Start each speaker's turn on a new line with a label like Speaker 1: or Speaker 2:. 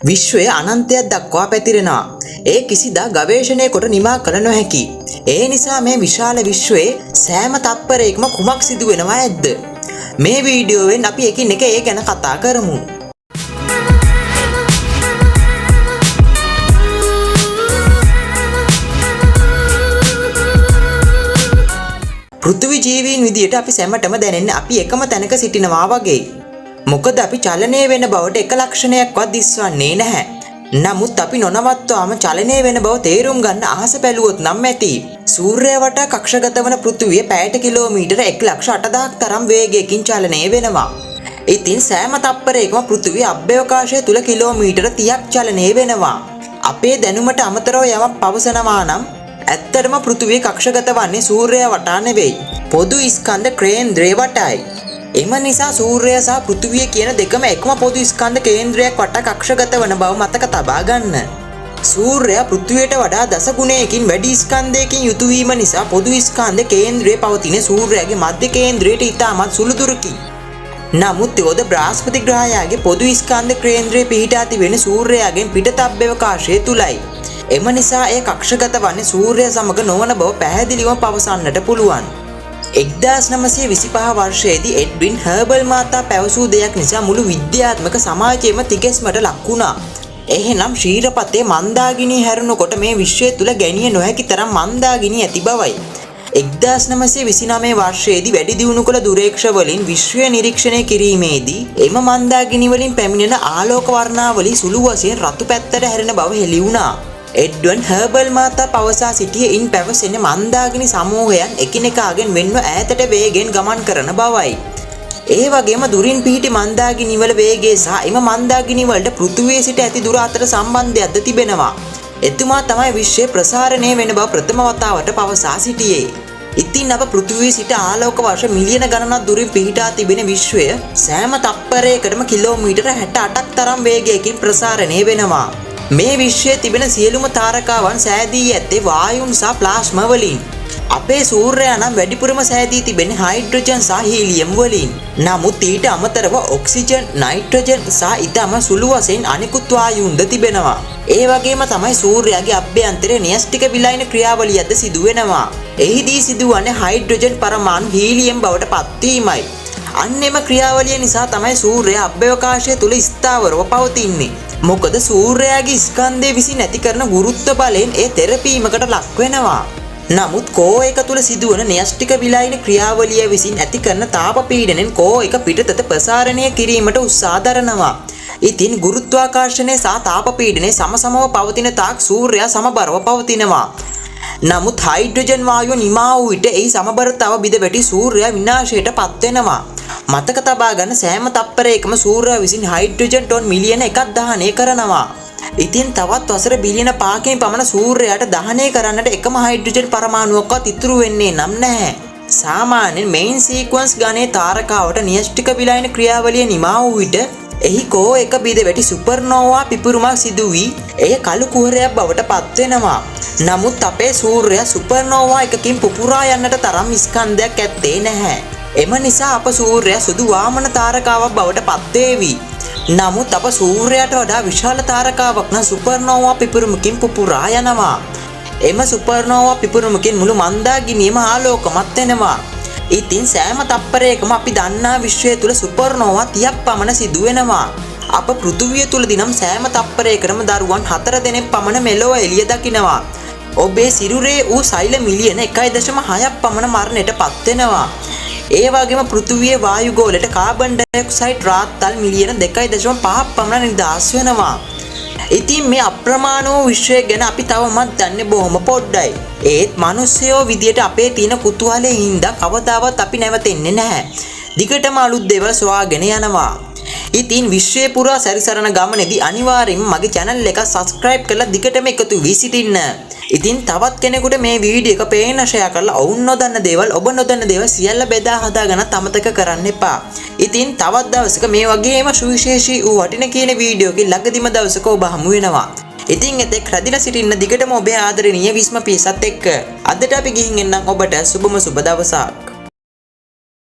Speaker 1: විශ්වය අනන්තයක් දක්වා පැතිරෙනවා. ඒ කිසිදා ගවේෂණය කොට නිමා කළ නොහැකි. ඒ නිසා මේ විශාල විශ්වයේ සෑම තත්පරයකම කුමක් සිදු වෙනවා ඇද්ද? මේ වීඩියෝවෙන් අපි එකින් එක ඒ ගැන කතා කරමු. පෘථිවි ජීවීන් විදියට අපි සැමටම දැනෙන්නේ අපි එකම තැනක සිටිනවා වගේ. මොකද අපි චලනය වෙන බවට එක ලක්ෂණයක්වත් දිස්වන්නේ නැහැ. නමුත් අපි නොනවත්වාම චලනය වෙන බව තේරුම් ගන්න අහස බැලුවොත් නම් ඇති. සූර්යය වටා කක්ෂගත වන පෘථිවිය පැයට කිලෝමීටර 1,80,000ක් තරම් වේගයකින් චලනය වෙනවා. ඉතින් සෑම තත්පරයකම පෘථිවිය අභ්‍යවකාශය තුල කිලෝමීටර 30ක් චලනය වෙනවා. අපේ දැනුමට අමතරව යමක් පවසනවා නම් ඇත්තටම පෘථිවිය කක්ෂගත වන්නේ සූර්යය වටා නෙවෙයි. පොදු ස්කන්ධ කේන්ද්‍රය වටායි. එම නිසා සූර්යය සහ පෘථිවිය කියන දෙකම එකම පොදු ස්කන්ධ කේන්ද්‍රයක් වටා කක්ෂගත වන බව මතක තබා ගන්න. සූර්යයා පෘථිවියට වඩා දස ගුණයකින් වැඩි ස්කන්ධයකින් යුතු වීම නිසා පොදු ස්කන්ධ කේන්ද්‍රයේ පවතින සූර්යයාගේ මධ්‍ය කේන්ද්‍රයට ඉතාමත් සුළු දුරකින්. නමුත් යෝධ බ්‍රහස්පති ග්‍රහයාගේ පොදු ස්කන්ධ කේන්ද්‍රයේ පිහිටා තිබෙන සූර්යයාගෙන් පිටත අභ්‍යවකාශය තුලයි. එම නිසා එය කක්ෂගත වන්නේ සූර්යය සමග නොවන බව පැහැදිලිවම පවසන්නට පුළුවන්. 1925 වර්ෂයේදී එඩ්වින් හර්බල් මහතා පැවසූ දෙයක් නිසා මුළු විද්‍යාත්මක සමාජයේම තිගැස්මට ලක් වුණා. එහෙනම් ශීරපතේ මන්දාගිනී හැරුණකොට මේ විශ්වය තුල ගැණිය නොහැකි තරම් මන්දාගිනී ඇති බවයි. 1929 වර්ෂයේදී වැඩි දියුණු කළ දුරේක්ෂ වලින් විශ්වය නිරීක්ෂණය කිරීමේදී එම මන්දාගිනි වලින් පැමිණෙන ආලෝක වර්ණාවලි සුළු වශයෙන් රතු පැත්තට හැරෙන බව හෙළි වුණා. එඩ්වන් හර්බල් මහතා පවසා සිටියේ ඉන් පැවසෙන මන්දාගිනි සමූහයන් එකිනෙකාගෙන් වෙන්ව ඈතට වේගෙන් ගමන් කරන බවයි. ඒ වගේම දුරින් පිහිටි මන්දාගිනි වල වේගය සහ එම මන්දාගිනි වලට පෘථිවියේ සිට ඇති දුර අතර සම්බන්ධයක්ද තිබෙනවා. එතුමා තමයි විශ්වයේ ප්‍රසාරණය වෙන බව ප්‍රථම වතාවට පවසා සිටියේ. ඉතින් අප පෘථිවියේ සිට ආලෝක වර්ෂ මිලියන ගණනක් දුරින් පිහිටා තිබෙන විශ්වය සෑම තත්පරයකටම කිලෝමීටර 68ක් තරම් වේගයකින් ප්‍රසාරණය වෙනවා. මේ විශ්වයේ තිබෙන සියලුම තාරකාවන් සෑදී ඇත්තේ වායුන් සහ ප්ලාස්මා වලින්. අපේ සූර්යයා නම් වැඩිපුරම සෑදී තිබෙන්නේ හයිඩ්‍රජන් සහ හීලියම් වලින්. නමුත් ඊට අමතරව ඔක්සිජන්, නයිට්‍රජන් සහ ඊටම සුළු වශයෙන් අනිකුත් වායුන්ද තිබෙනවා. ඒ වගේම තමයි සූර්යයාගේ අභ්‍යන්තරයේ න්‍යෂ්ටික විලයන ක්‍රියාවලියක්ද සිදු වෙනවා. එහිදී සිදුවන්නේ හයිඩ්‍රජන් පරමාණු හීලියම් බවට පත්වීමයි. අන්න එම ක්‍රියාවලිය නිසා තමයි සූර්යයා අභ්‍යවකාශය තුල ස්ථාවරව පවතින්නේ. මොකද සූර්යයාගේ ස්කන්ධය විසින් ඇති කරන ගුරුත්ව බලයෙන් ඒ තෙරපීමකට ලක් වෙනවා. නමුත් කෝ එක තුල සිදුවන න්‍යෂ්ටික විලයන ක්‍රියාවලිය විසින් ඇති කරන තාප පීඩනයෙන් කෝ එක පිටතට ප්‍රසාරණය කිරීමට උත්සාහ දරනවා. ඉතින් ගුරුත්වාකර්ෂණය සහ තාප පීඩනය සමසමව පවතින තාක් සූර්යයා සමබරව පවතිනවා. නමුත් හයිඩ්‍රජන් වායුව නිමා වූ විට එහි සමබරතාව බිඳ වැටි සූර්යයා විනාශයට පත් වෙනවා. මතක තබා ගන්න සෑම තත්පරයකම සූර්යයා විසින් හයිඩ්‍රජන් ටොන් මිලියන 1ක් දහනය කරනවා. ඉතින් තවත් වසර බිලියන 5කින් පමණ සූර්යයාට දහනය කරන්නට එකම හයිඩ්‍රජන් පරමාණුවක්වත් ඉතුරු වෙන්නේ නම් නැහැ. සාමාන්‍යයෙන් මෙයින් සීක්වන්ස් ගණයේ තාරකාවට න්‍යෂ්ටික විලයන ක්‍රියාවලිය නිමා වූ විට එහි කෝ එක බිඳ වැටි සුපර්නෝවා පිපුරුමක් සිදු වී එය කළු කුහරයක් බවට පත් වෙනවා. නමුත් අපේ සූර්යයා සුපර්නෝවා එකකින් පුපුරා යන්නට තරම් ස්කන්ධයක් ඇත්තේ නැහැ. එම නිසා අප සූර්යයා සුදු වාමන තාරකාවක් බවට පත් වේවි. නමුත් අප සූර්යයාට වඩා විශාල තාරකාවක් නම් සුපර්නෝවා පිපුරුමකින් පුපුරා යනවා. එම සුපර්නෝවා පිපුරුමකින් මුළු මන්දාගිනියම ආලෝකමත් වෙනවා. ඉතින් සෑම තත්පරයකම අපි දන්නා විශ්වය තුල සුපර්නෝවා 30ක් පමණ සිදු වෙනවා. අප පෘථිවිය තුලදී නම් සෑම තත්පරයකටම දරුවන් 4 දෙනෙක් පමණ මෙලොව එළිය දකිනවා. ඔබේ සිරුරේ වූ සෛල මිලියන 1.6ක් පමණ මරණයට පත් වෙනවා. ඒ වගේම පෘථිවියේ වායු ගෝලයට කාබන් ඩයොක්සයිඩ් රාත්තල් මිලියන 2.5ක් පමණ නිදහස් වෙනවා. ඉතින් මේ අප්‍රමාණ වූ විශ්වය ගැන අපි තවමත් දන්නේ බොහොම පොඩ්ඩයි. ඒත් මිනිස්සුયો විදියට අපේ තියෙන කුතුහලයේ හින්දා කවදාවත් අපි නැවතෙන්නේ නැහැ. දිගටම අලුත් දේවල් සොයාගෙන යනවා. ඉතින් විශ්වය පුරා සැරිසරන ගමනේදී අනිවාර්යයෙන්ම මගේ channel එක subscribe කරලා දිගටම එකතු වී සිටින්න. ඉතින් තවත් කෙනෙකුට මේ වීඩියෝ එක පේන ෂෙයා කරලා ඔවුන් නොදන්න දේවල් ඔබ නොදන්න දේවල් සියල්ල බෙදා හදාගන්න අමතක කරන්න එපා. ඉතින් තවත් දවසක මේ වගේම සුවිශේෂී වූ වටින කියන වීඩියෝ එකකින් ළඟදිම දවසක ඔබ හමු වෙනවා. ඉතින් එතෙක් රැඳිලා සිටින්න දිගටම ඔබේ ආදරණීය විස්ම පියසත් එක්ක. අදට අපි ගිහින් එන්නම් ඔබට සුබම සුබ දවසක්.